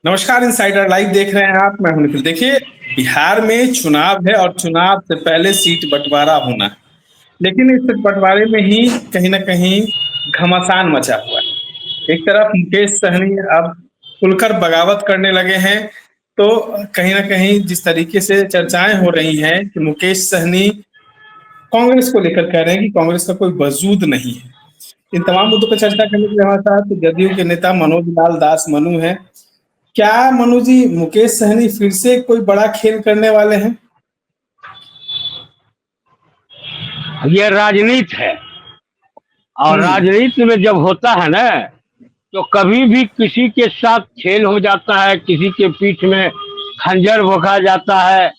नमस्कार, insider live देख रहे हैं आप। मैं हूं निखिल। देखिए, बिहार में चुनाव है और चुनाव से पहले सीट बंटवारा होना है। लेकिन इस बंटवारे में ही कहीं ना कहीं घमासान मचा हुआ है। एक तरफ मुकेश सहनी अब खुलकर बगावत करने लगे हैं, तो कहीं ना कहीं जिस तरीके से चर्चाएं हो रही हैं कि मुकेश सहनी कांग्रेस को लेकर कह रहे हैं कि कांग्रेस का कोई वजूद नहीं है। इन तमाम मुद्दों पर चर्चा करने के लिए हमारे साथ जदयू के नेता मनोज लाल दास मनु हैं। क्या मनु जी, मुकेश सहनी फिर से कोई बड़ा खेल करने वाले हैं? ये राजनीति है। और हम्म। राजनीति में जब होता है ना, तो कभी भी किसी के साथ खेल हो जाता है, किसी के पीठ में खंजर भोंका जाता है।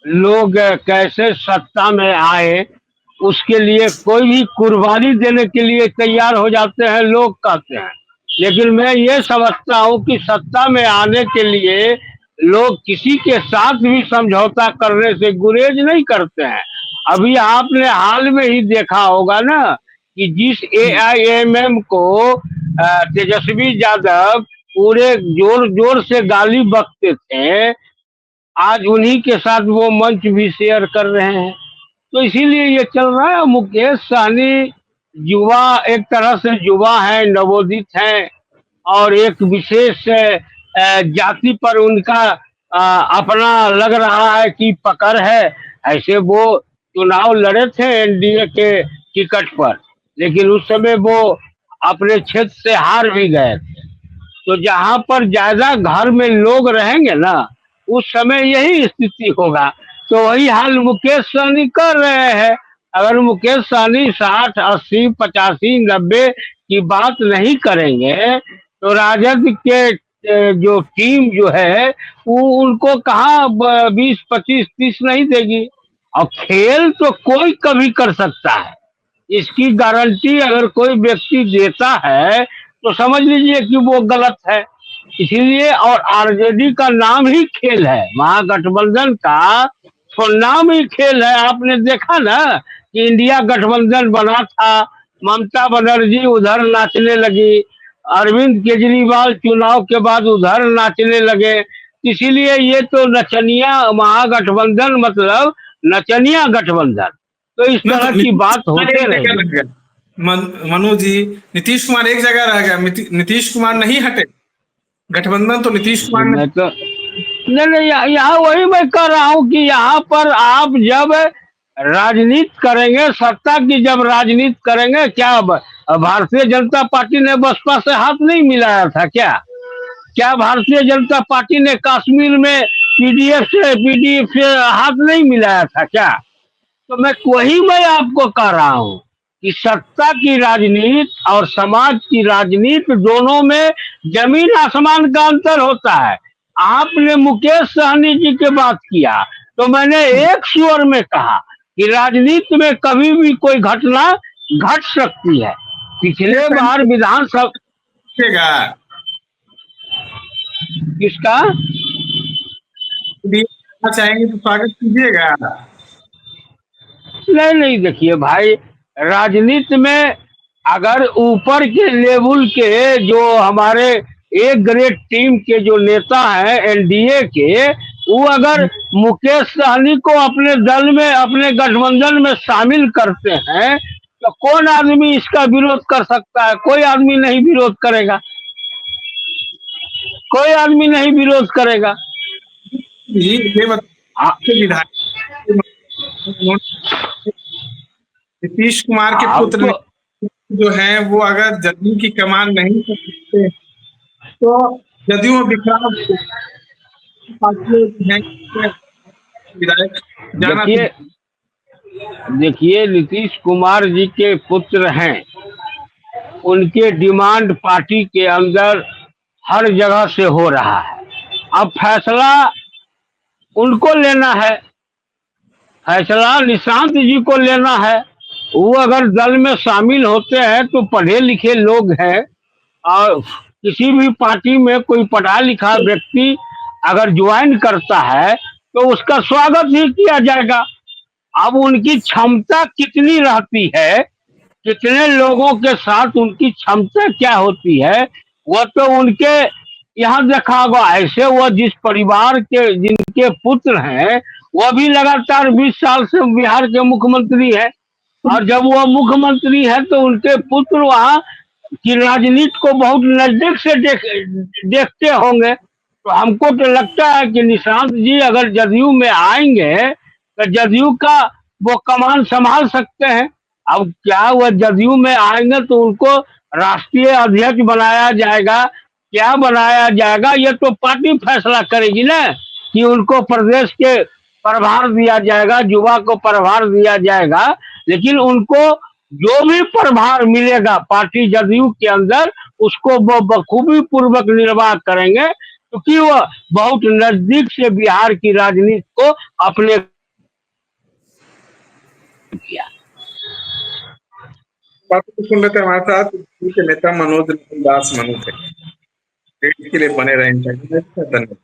लोग कैसे सत्ता में आए, उसके लिए कोई भी कुर्बानी देने के लिए तैयार हो जाते हैं, लोग कहते हैं। लेकिन मैं ये समझता हूँ कि सत्ता में आने के लिए लोग किसी के साथ भी समझौता करने से गुरेज नहीं करते हैं। अभी आपने हाल में ही देखा होगा ना कि जिस एआईएमएम को तेजस्वी यादव पूरे जोर जोर से गाली बकते थे, आज उन्हीं के साथ वो मंच भी शेयर कर रहे हैं। तो इसीलिए ये चल रहा है। मुकेश सहनी युवा, एक तरह से युवा है, नवोदित है, और एक विशेष जाति पर उनका अपना लग रहा है कि पकड़ है। ऐसे वो चुनाव लड़े थे एनडीए के टिकट पर, लेकिन उस समय वो अपने क्षेत्र से हार भी गए थे। तो जहां पर ज्यादा घर में लोग रहेंगे ना, उस समय यही स्थिति होगा। तो वही हाल मुकेश सहनी कर रहे हैं। अगर मुकेश सहनी 60, 80, 85, 90 की बात नहीं करेंगे, तो राजद के जो टीम जो है वो उनको कहाँ 20, 25, 30 नहीं देगी। और खेल तो कोई कभी कर सकता है, इसकी गारंटी अगर कोई व्यक्ति देता है तो समझ लीजिए कि वो गलत है। इसीलिए, और आरजेडी का नाम ही खेल है, महागठबंधन का तो नाम ही खेल है। आपने देखा ना कि इंडिया गठबंधन बना था, ममता बनर्जी उधर नाचने लगी, अरविंद केजरीवाल चुनाव के बाद उधर नाचने लगे। इसीलिए ये तो नचनिया महागठबंधन, मतलब नचनिया गठबंधन। तो इस ना, तो तरह की नीतीश बात कुमार होते एक जगह रहेगी। रह गया। मनु जी, नीतीश कुमार एक जगह रह गया। नीतीश कुमार नहीं हटे। गठबंधन तो नीतीश कुमार ने। मैं तो नहीं नहीं, यहाँ वही मैं कर रहा हूँ कि यहाँ पर आप जब राजनीति करेंगे, सत्ता की जब राजनीति करेंगे, क्या भारतीय जनता पार्टी ने बसपा से हाथ नहीं मिलाया था क्या? क्या भारतीय जनता पार्टी ने कश्मीर में पीडीएफ से हाथ नहीं मिलाया था क्या? तो मैं आपको कह रहा हूँ कि सत्ता की राजनीति और समाज की राजनीति दोनों में जमीन आसमान का अंतर होता है। आपने मुकेश सहनी जी की बात किया, तो मैंने एक स्वर में कहा कि राजनीति में कभी भी कोई घटना घट सकती है। पिछले बार विधानसभा जीतेगा। किसका? चाहेंगे तो स्वागत कीजिएगा। नहीं नहीं, देखिए भाई, राजनीति में अगर ऊपर के लेवल के जो हमारे एक ग्रेड टीम के जो नेता हैं एनडीए के, वो अगर मुकेश सहनी को अपने दल में, अपने गठबंधन में शामिल करते हैं, तो कौन आदमी इसका विरोध कर सकता है? कोई आदमी नहीं विरोध करेगा, कोई आदमी नहीं विरोध करेगा। जी, ये आ- बताइए, विधायक नीतीश कुमार के आप पुत्र तो जो हैं वो अगर जदयू की कमान नहीं सकते, तो जदयू में बिखराव पार्टियों की हैं, विधायक जाना तो। देखिए, नीतीश कुमार जी के पुत्र हैं, उनके डिमांड पार्टी के अंदर हर जगह से हो रहा है। अब फैसला उनको लेना है, फैसला निशांत जी को लेना है। वो अगर दल में शामिल होते हैं तो पढ़े लिखे लोग हैं, और किसी भी पार्टी में कोई पढ़ा लिखा व्यक्ति अगर ज्वाइन करता है तो उसका स्वागत ही किया जाएगा। अब उनकी क्षमता कितनी रहती है, कितने लोगों के साथ उनकी क्षमता क्या होती है, वह तो उनके यहाँ देखा होगा ऐसे वो जिस परिवार के जिनके पुत्र हैं वह भी लगातार 20 साल से बिहार के मुख्यमंत्री है, और जब वो मुख्यमंत्री है तो उनके पुत्र वहाँ की राजनीति को बहुत नजदीक से देखते होंगे। तो हमको तो लगता है कि निशांत जी अगर जदयू में आएंगे तो जदयू का वो कमान संभाल सकते हैं। अब क्या वो जदयू में आएंगे तो उनको राष्ट्रीय अध्यक्ष बनाया जाएगा, क्या बनाया जाएगा ये तो पार्टी फैसला करेगी ना, कि उनको प्रदेश के प्रभार दिया जाएगा, युवा को प्रभार दिया जाएगा। लेकिन उनको जो भी प्रभार मिलेगा पार्टी जदयू के अंदर उसको वो बखूबी पूर्वक निर्वाह करेंगे, क्योंकि वो बहुत नजदीक से बिहार की राजनीति को अपने किया। बात को सुन रहे थे हमारे साथ BJP के नेता मनोज दास मनु थे। देश के लिए बने रहे, धन्यवाद।